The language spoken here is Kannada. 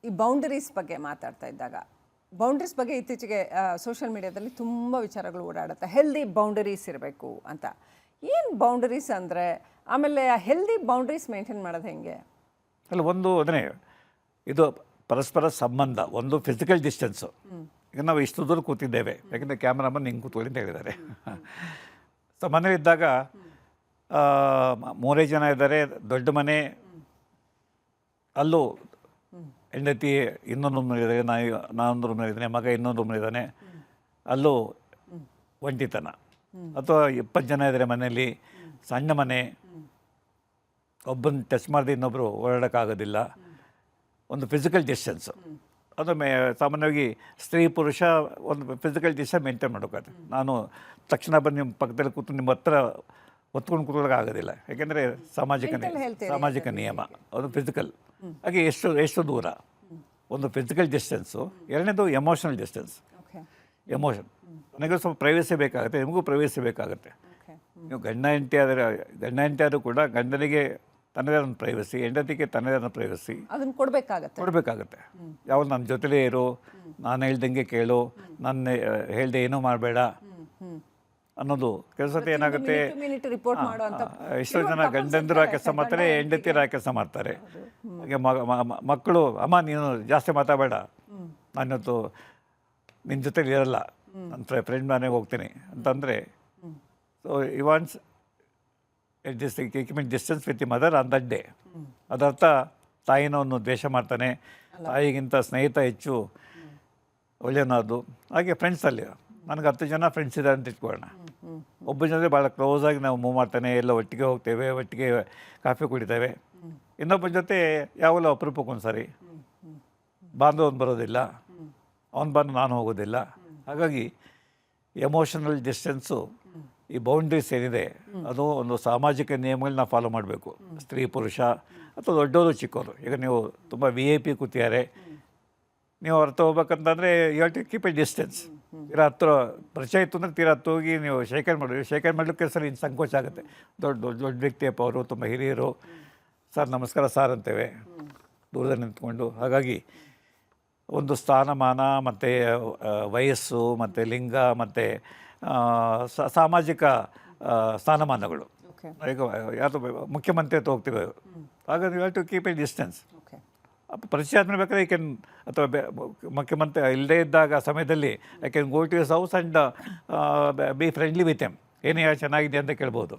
ಈ ಬೌಂಡರೀಸ್ ಬಗ್ಗೆ ಮಾತಾಡ್ತಾ ಇದ್ದಾಗ ಬೌಂಡರೀಸ್ ಬಗ್ಗೆ ಇತ್ತೀಚೆಗೆ ಸೋಷಿಯಲ್ ಮೀಡಿಯಾದಲ್ಲಿ ತುಂಬ ವಿಚಾರಗಳು ಓಡಾಡುತ್ತೆ. ಹೆಲ್ದಿ ಬೌಂಡರೀಸ್ ಇರಬೇಕು ಅಂತ. ಏನು ಬೌಂಡರೀಸ್ ಅಂದರೆ, ಆಮೇಲೆ ಹೆಲ್ದಿ ಬೌಂಡರೀಸ್ ಮೇಂಟೈನ್ ಮಾಡೋದು ಹೆಂಗೆ? ಅಲ್ಲ, ಒಂದು ಅದನ್ನೇ ಇದು ಪರಸ್ಪರ ಸಂಬಂಧ. ಒಂದು ಫಿಸಿಕಲ್ ಡಿಸ್ಟೆನ್ಸು. ಈಗ ನಾವು ಇಷ್ಟು ದೂರ ಕೂತಿದ್ದೇವೆ, ಯಾಕೆಂದರೆ ಕ್ಯಾಮ್ರಾಮನ್ ಹಿಂಗೆ ಕೂತ್ಕೊಳ್ಳಿ ಅಂತ ಹೇಳಿದ್ದಾರೆ. ಸೊ ಮನೇಲಿದ್ದಾಗ 3 ಜನ ಇದ್ದಾರೆ, ದೊಡ್ಡ ಮನೆ, ಅಲ್ಲೂ ಹೆಂಡತಿ ಇನ್ನೊಂದು ರೂಮ್ನಲ್ಲಿದ್ದಾರೆ, ನಾನೊಂದು ರೂಮ್ನಲ್ಲಿದ್ದೇನೆ, ಮಗ ಇನ್ನೊಂದು ರೂಮ್ನಲ್ಲಿದ್ದಾನೆ, ಅಲ್ಲೂ ಒಂಟಿತನ. ಅಥವಾ 20 ಜನ ಇದ್ದಾರೆ ಮನೆಯಲ್ಲಿ, ಸಣ್ಣ ಮನೆ, ಒಬ್ಬನ ಟಚ್ ಮಾಡಿದೆ ಇನ್ನೊಬ್ಬರು ಓಡಾಡೋಕ್ಕಾಗೋದಿಲ್ಲ. ಒಂದು ಫಿಸಿಕಲ್ ಡಿಸ್ಟೆನ್ಸು ಅದು ಸಾಮಾನ್ಯವಾಗಿ ಸ್ತ್ರೀ ಪುರುಷ ಒಂದು ಫಿಸಿಕಲ್ ಡಿಸ್ಟೆನ್ಸ್ ಮೇಂಟೈನ್ ಮಾಡೋಕ್ಕಾಗುತ್ತೆ. ನಾನು ತಕ್ಷಣ ಬಂದು ನಿಮ್ಮ ಪಕ್ಕದಲ್ಲಿ ಕೂತು ನಿಮ್ಮ ಹತ್ರ ಒತ್ಕೊಂಡು ಕೂತ್ಕೊಳ್ಳೋಕೆ ಆಗೋದಿಲ್ಲ, ಯಾಕೆಂದರೆ ಸಾಮಾಜಿಕ ನಿಯಮ. ಅದು ಫಿಸಿಕಲ್. ಹಾಗೆ ಎಷ್ಟು ದೂರ ಒಂದು ಫಿಸಿಕಲ್ ಡಿಸ್ಟೆನ್ಸು. ಎರಡನೇದು ಎಮೋಷನಲ್ ಡಿಸ್ಟೆನ್ಸ್. ಎಮೋಷನ್ ನನಗೆ ಸ್ವಲ್ಪ ಪ್ರೈವಸಿ ಬೇಕಾಗುತ್ತೆ, ನಿಮಗೂ ಪ್ರೈವಸಿ ಬೇಕಾಗುತ್ತೆ. ನೀವು ಗಂಡ ಹೆಂಡತಿ ಆದರೂ ಕೂಡ ಗಂಡನಿಗೆ ತನ್ನದೇ ಒಂದು ಪ್ರೈವಸಿ, ಹೆಂಡತಿಗೆ ತನ್ನದೇ ಒಂದು ಪ್ರೈವಸಿ ಅದನ್ನು ಕೊಡಬೇಕಾಗತ್ತೆ. ಯಾವಾಗ ನನ್ನ ಜೊತೆಲೇ ಇರು, ನಾನು ಹೇಳ್ದಂಗೆ ಕೇಳು, ನಾನು ಹೇಳ್ದೆ ಏನೂ ಮಾಡಬೇಡ ಅನ್ನೋದು. ಕೆಲಸ ಏನಾಗುತ್ತೆ, ಎಷ್ಟೋ ಜನ ಗಂಡಂದಿರು ಆ ಕೆಲಸ ಮಾಡ್ತಾರೆ, ಹೆಂಡತಿರು ಆ ಕೆಲಸ ಮಾಡ್ತಾರೆ. ಹಾಗೆ ಮಕ್ಕಳು, ಅಮ್ಮ ನೀನು ಜಾಸ್ತಿ ಮಾತಾಡಬೇಡ, ನಾನಿವತ್ತು ನಿನ್ನ ಜೊತೆಲಿ ಇರಲ್ಲ, ನನ್ನ ಫ್ರೆಂಡ್ ಮನೆಗೆ ಹೋಗ್ತೀನಿ ಅಂತಂದರೆ, so he wants keeping distance with the mother on that day. ಅದರ್ಥ ತಾಯಿನವನು ದ್ವೇಷ ಮಾಡ್ತಾನೆ, ತಾಯಿಗಿಂತ ಸ್ನೇಹಿತ ಹೆಚ್ಚು ಒಳ್ಳೆಯನಾದು. ಹಾಗೆ ಫ್ರೆಂಡ್ಸಲ್ಲಿ ನನಗೆ 10 ಜನ ಫ್ರೆಂಡ್ಸ್ ಇದ್ದಾರೆ ಅಂತ ಇಟ್ಕೊಳ್ಳೋಣ. ಒಬ್ಬ ಜೊತೆ ಭಾಳ ಕ್ಲೋಸಾಗಿ ನಾವು ಮೂವ್ ಮಾಡ್ತಾನೆ, ಎಲ್ಲ ಒಟ್ಟಿಗೆ ಹೋಗ್ತೇವೆ, ಒಟ್ಟಿಗೆ ಕಾಫಿ ಕುಡಿತೇವೆ. ಇನ್ನೊಬ್ಬನ ಜೊತೆ ಯಾವಲ್ಲ ಅಪರೂಪಕ್ಕೊಂದು ಸಾರಿ ಬಾಂಧವನು ಬರೋದಿಲ್ಲ, ಅವನು ಬಂದು ನಾನು ಹೋಗೋದಿಲ್ಲ. ಹಾಗಾಗಿ ಎಮೋಷನಲ್ ಡಿಸ್ಟೆನ್ಸು, ಈ ಬೌಂಡ್ರೀಸ್ ಏನಿದೆ ಅದು ಒಂದು ಸಾಮಾಜಿಕ ನಿಯಮಗಳನ್ನ ಫಾಲೋ ಮಾಡಬೇಕು. ಸ್ತ್ರೀ ಪುರುಷ ಅಥವಾ ದೊಡ್ಡವರು ಚಿಕ್ಕವರು. ಈಗ ನೀವು ತುಂಬ VIP ಕೂತಿದ್ದಾರೆ, ನೀವು ಹೊರತು ಹೋಗ್ಬೇಕಂತಂದರೆ you have to keep a distance. ತೀರಾ ಹತ್ರ ಪರಿಚಯ ಇತ್ತು ಅಂದರೆ ತೀರಾ ಹತ್ತು ಹೋಗಿ ನೀವು ಶೇಖರಣೆ ಮಾಡಲಿಕ್ಕೆ ಸರ್ ಇನ್ನು ಸಂಕೋಚ ಆಗುತ್ತೆ. ದೊಡ್ಡ ವ್ಯಕ್ತಿಯಪ್ಪ ಅವರು, ತುಂಬ ಹಿರಿಯರು, ಸರ್ ನಮಸ್ಕಾರ ಸಾರ್ ಅಂತೇವೆ ದೂರದಲ್ಲಿ ನಿಂತ್ಕೊಂಡು. ಹಾಗಾಗಿ ಒಂದು ಸ್ಥಾನಮಾನ ಮತ್ತು ವಯಸ್ಸು ಮತ್ತು ಲಿಂಗ ಮತ್ತು ಸಾಮಾಜಿಕ ಸ್ಥಾನಮಾನಗಳು. ಈಗ ಯಾವುದು ಮುಖ್ಯಮಂತ್ರಿ ಅಂತ ಹೋಗ್ತೀವಿ, ಹಾಗಾಗಿ you have to keep a distance. ಪರಿಚಯ ಆದ್ಮೇಲೆ ಬೇಕಾದ್ರೆ ಐ ಕ್ಯಾನ್, ಅಥವಾ ಮುಖ್ಯಮಂತ್ರಿ ಇಲ್ಲದೇ ಇದ್ದಾಗ ಸಮಯದಲ್ಲಿ I can go to his house and B friendly with M. ಏನೇ ಚೆನ್ನಾಗಿದೆ ಅಂತ ಕೇಳ್ಬೋದು.